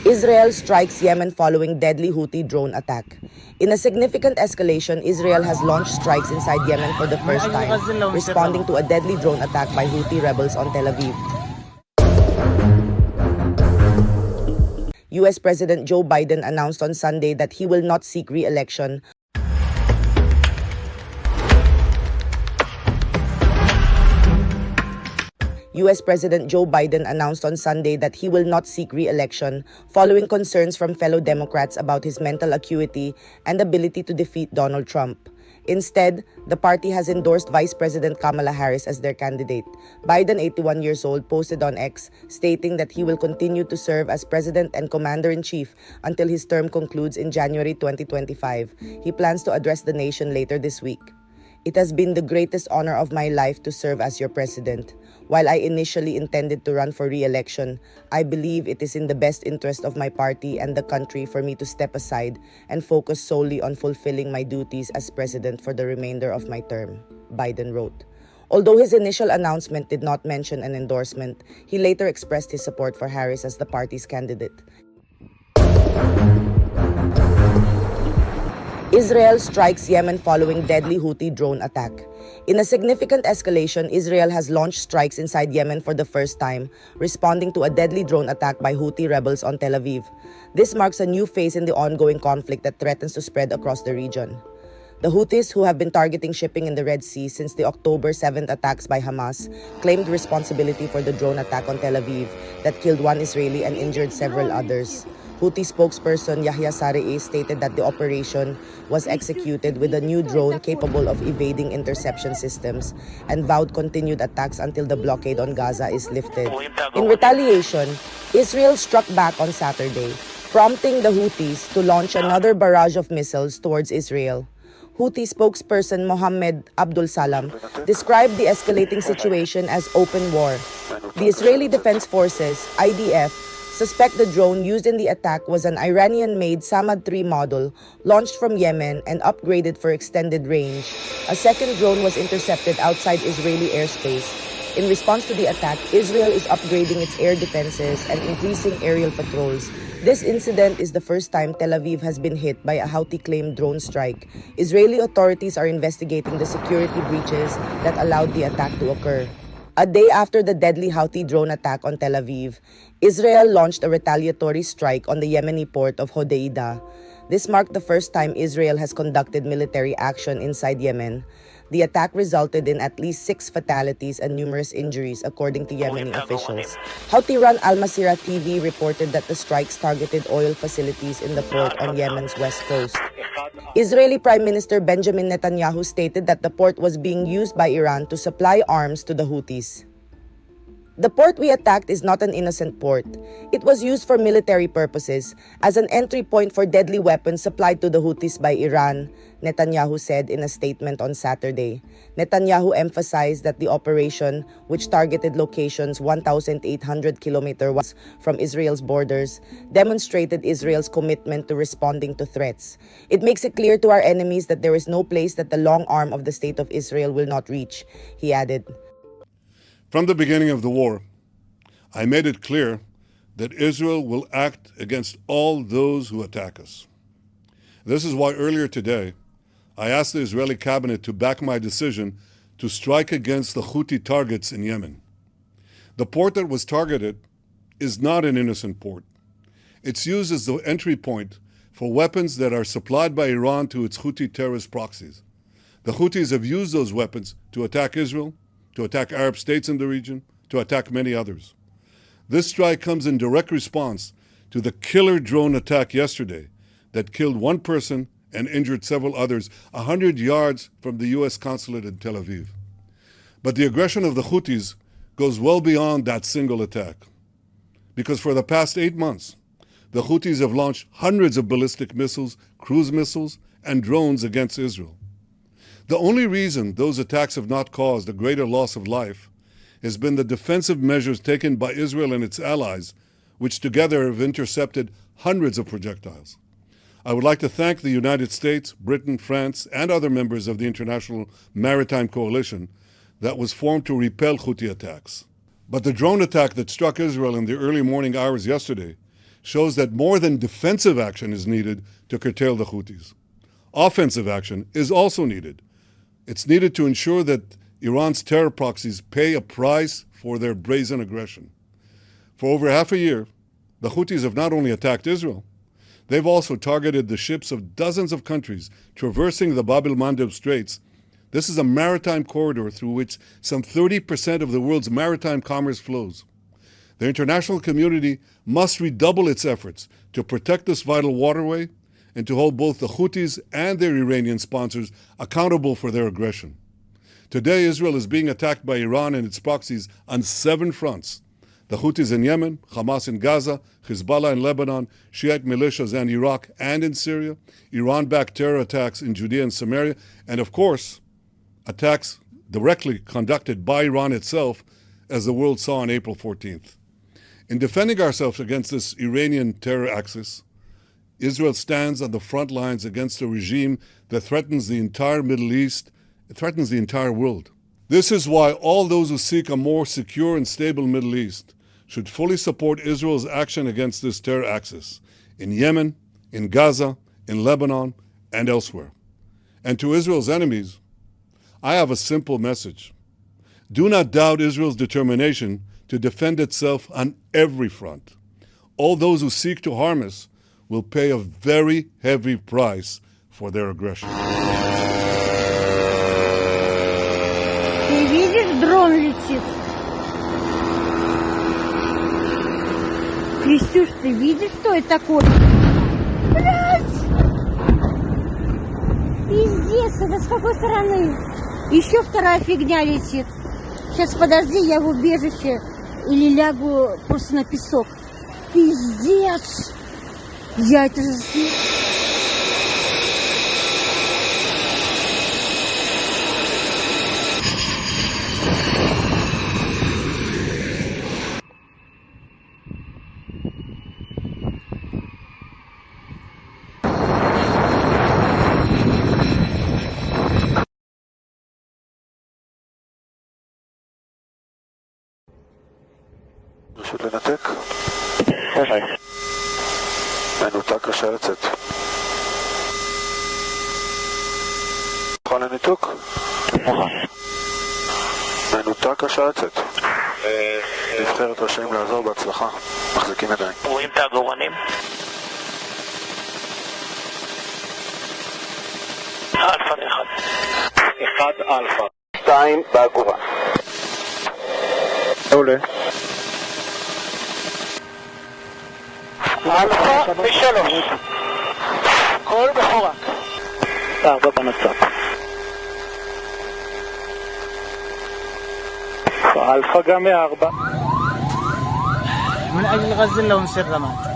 Israel strikes Yemen following deadly Houthi drone attack. In a significant escalation, Israel has launched strikes inside Yemen for the first time, responding to a deadly drone attack by Houthi rebels on Tel Aviv. US President Joe Biden announced on Sunday that he will not seek re-election. US President Joe Biden announced on Sunday that he will not seek re-election following concerns from fellow Democrats about his mental acuity and ability to defeat Donald Trump. Instead, the party has endorsed Vice President Kamala Harris as their candidate. Biden, 81 years old, posted on X, stating that he will continue to serve as President and Commander-in-Chief until his term concludes in January 2025. He plans to address the nation later this week. It has been the greatest honor of my life to serve as your president. While I initially intended to run for re-election, I believe it is in the best interest of my party and the country for me to step aside and focus solely on fulfilling my duties as president for the remainder of my term, Biden wrote. Although his initial announcement did not mention an endorsement, he later expressed his support for Harris as the party's candidate. Israel strikes Yemen following deadly Houthi drone attack. In a significant escalation, Israel has launched strikes inside Yemen for the first time, responding to a deadly drone attack by Houthi rebels on Tel Aviv. This marks a new phase in the ongoing conflict that threatens to spread across the region. The Houthis, who have been targeting shipping in the Red Sea since the October 7th attacks by Hamas, claimed responsibility for the drone attack on Tel Aviv that killed one Israeli and injured several others. Houthi spokesperson Yahya Saree stated that the operation was executed with a new drone capable of evading interception systems and vowed continued attacks until the blockade on Gaza is lifted. In retaliation, Israel struck back on Saturday, prompting the Houthis to launch another barrage of missiles towards Israel. Houthi spokesperson Mohammed Abdul Salam described the escalating situation as open war. The Israeli Defense Forces, IDF, suspect the drone used in the attack was an Iranian-made Samad-3 model launched from Yemen and upgraded for extended range. A second drone was intercepted outside Israeli airspace. In response to the attack, Israel is upgrading its air defenses and increasing aerial patrols. This incident is the first time Tel Aviv has been hit by a Houthi-claimed drone strike. Israeli authorities are investigating the security breaches that allowed the attack to occur. A day after the deadly Houthi drone attack on Tel Aviv, Israel launched a retaliatory strike on the Yemeni port of Hodeidah. This marked the first time Israel has conducted military action inside Yemen. The attack resulted in at least 6 fatalities and numerous injuries, according to Yemeni officials. Houthi-run Al Masirah TV reported that the strikes targeted oil facilities in the port on Yemen's west coast. Israeli Prime Minister Benjamin Netanyahu stated that the port was being used by Iran to supply arms to the Houthis. The port we attacked is not an innocent port. It was used for military purposes, as an entry point for deadly weapons supplied to the Houthis by Iran, Netanyahu said in a statement on Saturday. Netanyahu emphasized that the operation, which targeted locations 1,800 kilometers from Israel's borders, demonstrated Israel's commitment to responding to threats. It makes it clear to our enemies that there is no place that the long arm of the State of Israel will not reach, he added. From the beginning of the war, I made it clear that Israel will act against all those who attack us. This is why earlier today, I asked the Israeli cabinet to back my decision to strike against the Houthi targets in Yemen. The port that was targeted is not an innocent port. It's used as the entry point for weapons that are supplied by Iran to its Houthi terrorist proxies. The Houthis have used those weapons to attack Israel, to attack Arab states in the region, to attack many others. This strike comes in direct response to the killer drone attack yesterday that killed one person and injured several others 100 yards from the U.S. consulate in Tel Aviv. But the aggression of the Houthis goes well beyond that single attack. Because for the past 8 months, the Houthis have launched hundreds of ballistic missiles, cruise missiles, and drones against Israel. The only reason those attacks have not caused a greater loss of life has been the defensive measures taken by Israel and its allies, which together have intercepted hundreds of projectiles. I would like to thank the United States, Britain, France, and other members of the International Maritime Coalition that was formed to repel Houthi attacks. But the drone attack that struck Israel in the early morning hours yesterday shows that more than defensive action is needed to curtail the Houthis. Offensive action is also needed. It's needed to ensure that Iran's terror proxies pay a price for their brazen aggression. For over half a year, the Houthis have not only attacked Israel, they've also targeted the ships of dozens of countries traversing the Bab el-Mandeb Straits. This is a maritime corridor through which some 30% of the world's maritime commerce flows. The international community must redouble its efforts to protect this vital waterway and to hold both the Houthis and their Iranian sponsors accountable for their aggression. Today, Israel is being attacked by Iran and its proxies on 7 fronts. The Houthis in Yemen, Hamas in Gaza, Hezbollah in Lebanon, Shiite militias in Iraq and in Syria, Iran-backed terror attacks in Judea and Samaria, and of course, attacks directly conducted by Iran itself, as the world saw on April 14th. In defending ourselves against this Iranian terror axis, Israel stands on the front lines against a regime that threatens the entire Middle East, it threatens the entire world. This is why all those who seek a more secure and stable Middle East should fully support Israel's action against this terror axis in Yemen, in Gaza, in Lebanon, and elsewhere. And to Israel's enemies, I have a simple message. Do not doubt Israel's determination to defend itself on every front. All those who seek to harm us will pay a very heavy price for their aggression. Ты видишь, дрон летит? Крестюш, ты видишь, что это такое? Блядь! Пиздец, это с какой стороны? Еще вторая фигня летит. Сейчас подожди, я в убежище или лягу просто на песок. Пиздец! Я это же... רשות לנתק? מנותק רשאי לצאת. נכון לניתוק? נכון. מנותק רשאי לצאת. נבחרת רשאים לעזור בהצלחה. מחזיקים ידיים. רואים את העגורנים? 1 אלפא. 2 בעגורה. עולה. אלפא מ3. כל מחורק. 4 בנצק. אלפא גם מ4. من أجل غزة لهم سر رمان